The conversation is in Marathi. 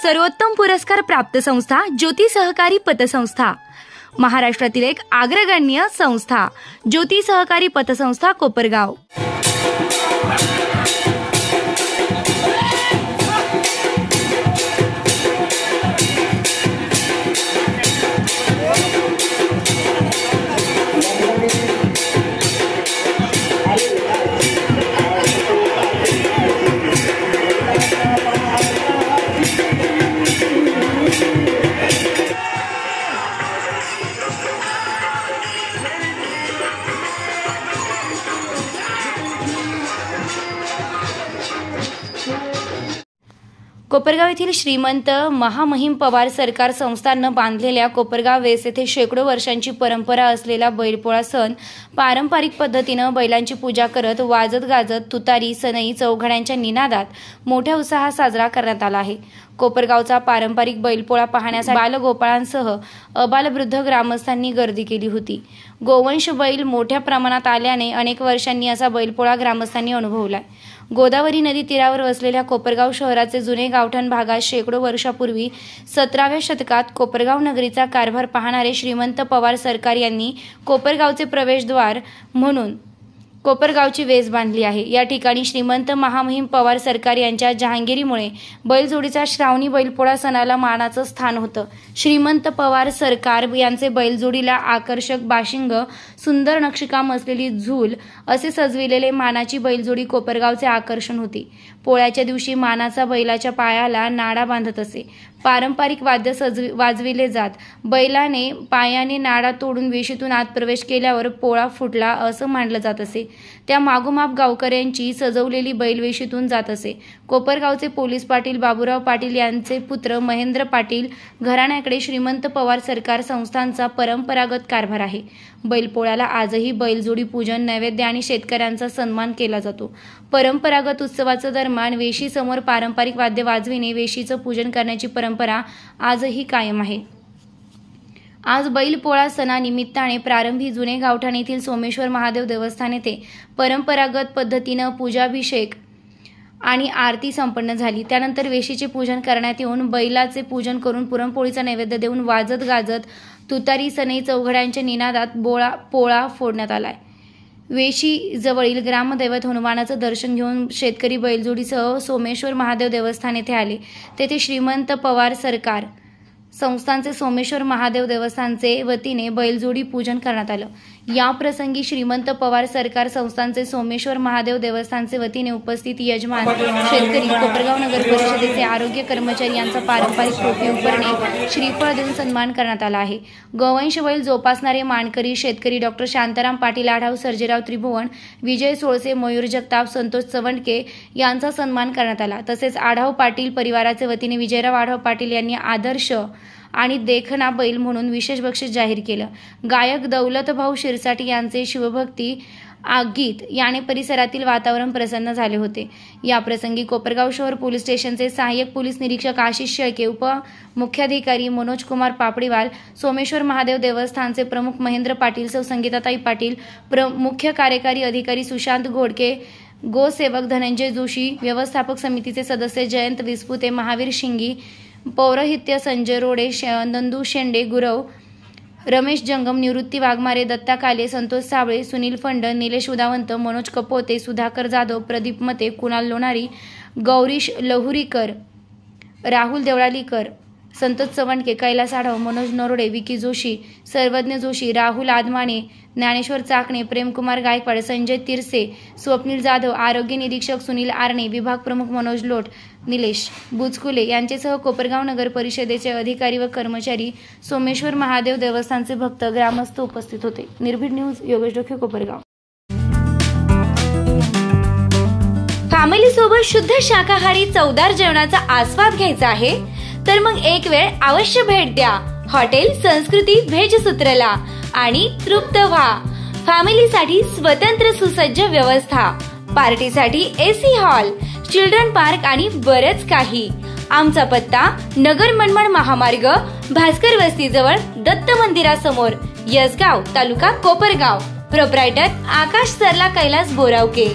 सर्वोत्तम पुरस्कार प्राप्त संस्था ज्योती सहकारी पतसंस्था, महाराष्ट्रातील एक अग्रगण्य संस्था ज्योती सहकारी पतसंस्था कोपरगाव। कोपरगाव येथील श्रीमंत महामहिम पवार सरकार संस्थांनं बांधलेल्या कोपरगाव वेस येथे शेकडो वर्षांची परंपरा असलेला बैलपोळा सण पारंपरिक पद्धतीनं बैलांची पूजा करत वाजत गाजत तुतारी सनई चौघड्यांच्या निनादात मोठ्या उत्साहात साजरा करण्यात आला आहे। कोपरगावचा पारंपरिक बैलपोळा पाहण्यासाठी बालगोपाळांसह अबालवृद्ध ग्रामस्थांनी गर्दी केली होती। गोवंश बैल मोठ्या प्रमाणात आल्याने अनेक वर्षांनी असा बैलपोळा ग्रामस्थांनी अनुभवलाय। गोदावरी नदी तीरावर वसलेल्या कोपरगाव शहराचे जुने गावठाण भागात शेकडो वर्षापूर्वी 17व्या शतकात कोपरगाव नगरीचा कारभार पाहणारे श्रीमंत पवार सरकार यांनी कोपरगावचे प्रवेशद्वार म्हणून कोपरगावची वेस बांधली आहे। या ठिकाणी श्रीमंत महामहिम पवार सरकार यांच्या जहांगीरीमुळे बैलजोडीचा श्रावणी बैलपोळा सणाला मानाचं स्थान होतं। श्रीमंत पवार सरकार यांचे बैलजोडीला आकर्षक बाशिंग, सुंदर नक्षीकाम असलेली झूल असे सजविलेले मानाची बैलजोडी कोपरगावचे आकर्षण होती। पोळ्याच्या दिवशी मानाचा बैलाच्या पायाला नाडा बांधत असे। पारंपरिक वाद्य वाजविले जात बैलाने पायाने नाडा तोडून वेशीतून आत प्रवेश केल्यावर पोळा फुटला असं मानलं जात असे। त्या मागोमाग गावकऱ्यांची सजवलेली बैल वेशीतून जात असे। कोपरगावचे पोलीस पाटील बाबूराव पाटील यांचे पुत्र महेंद्र पाटील घराण्याकडे श्रीमंत पवार सरकार संस्थांचा परंपरागत कारभार आहे। बैलपोळ्याला आजही बैलजोडी पूजन, नैवेद्य आणि शेतकऱ्यांचा सन्मान केला जातो। परंपरागत उत्सवाच्या दरम्यान वेशी समोर पारंपरिक वाद्य वाजविणे, वेशीचं पूजन करण्याची परंपरा आजही कायम आहे। आज बैलपोळा सणानिमित्ताने प्रारंभी जुने गावठाण येथील सोमेश्वर महादेव देवस्थान येथे परंपरागत पद्धतीनं पूजाभिषेक आणि आरती संपन्न झाली। त्यानंतर वेशीचे पूजन करण्यात येऊन बैलाचे पूजन करून पुरणपोळीचा नैवेद्य देऊन वाजत गाजत तुतारी सनई चौघड्यांच्या निनादात पोळा फोडण्यात आलाय। वेशी जवळील ग्रामदैवत हनुमानाचं दर्शन घेऊन शेतकरी बैलजोडीसह सोमेश्वर महादेव देवस्थान येथे आले। तेथे श्रीमंत पवार सरकार संस्थांचे सोमेश्वर महादेव देवस्थानचे वतीने बैलजोडी पूजन करण्यात आलं। या प्रसंगी श्रीमंत पवार सरकार संस्थांचे सोमेश्वर महादेव देवस्थानचे वतीने उपस्थित यजमान, शेतकरी, कोपरगाव नगर परिषदेचे आरोग्य कर्मचारी यांचा पारंपरिक टोपी उपरणे, श्रीफळ देऊन सन्मान करण्यात आला आहे। गोवंश बैल जोपासणारे मानकरी शेतकरी डॉक्टर शांताराम पाटील आढाव, सर्जेराव त्रिभुवन, विजय सोळसे, मयूर जगताप, संतोष चवंडके यांचा सन्मान करण्यात आला। तसेच आढाव पाटील परिवाराचे वतीने विजयराव आढाव पाटील यांनी आदर्श आणि देखना बैल म्हणून विशेष बक्षीस जाहीर केलं। गायक दौलतभाऊ शिरसाट यांचे शिवभक्ती गीत याने परिसरातील वातावरण प्रसन्न झाले होते। या प्रसंगी कोपरगाव शहर पोलीस स्टेशनचे सहाय्यक पोलीस निरीक्षक आशिष शेळके, उपमुख्याधिकारी मनोज कुमार पापडीवाल, सोमेश्वर महादेव देवस्थानचे प्रमुख महेंद्र पाटील, सौ संगीताताई पाटील, मुख्य कार्यकारी अधिकारी सुशांत घोडके, गोसेवक धनंजय जोशी, व्यवस्थापक समितीचे सदस्य जयंत विस्पुते, महावीर शिंगी, पौरोहित्य संजय रोडे, नंदू शेंडे, गुरव, रमेश जंगम, निवृत्ती वाघमारे, दत्ता काले, संतोष साबळे, सुनील फंड, निलेश उदावंत, मनोज कपोते, सुधाकर जाधव, प्रदीप मते, कुणाल लोणारी, गौरीश लहुरीकर, राहुल देवळालीकर, संतोष चवंडके, कैलास आढाव, मनोज नरोडे, विकी जोशी, सर्वज्ञ जोशी, राहुल आदमाने, ज्ञानेश्वर चाकणे, प्रेमकुमार गायकवाड, संजय तिरसे, स्वप्नील जाधव, आरोग्य निरीक्षक सुनील आरणे, विभाग प्रमुख मनोज लोट, निलेश बुचकुले यांच्यासह कोपरगाव नगर परिषदेचे अधिकारी व कर्मचारी, सोमेश्वर महादेव देवस्थानचे भक्त, ग्रामस्थ उपस्थित होते। निर्भीड न्यूज, योगेश डोके, कोपरगाव। फॅमिली सोबत शुद्ध शाकाहारी चवदार जेवणाचा आस्वाद घ्यायचा आहे तर मग एक वेळ अवश्य भेट द्या हॉटेल संस्कृती व्हेज सूत्रला आणि तृप्त व्हा। फॅमिलीसाठी स्वतंत्र सुसज्ज व्यवस्था, पार्टीसाठी एसी हॉल, चिल्ड्रन पार्क आणि बरच काही। आमचा पत्ता नगर मनमाड महामार्ग, भास्कर वस्ती जवळ, दत्त मंदिरासमोर, यसगाव, तालुका कोपरगाव। प्रोप्रायटर आकाश सरला कैलास बोरावके।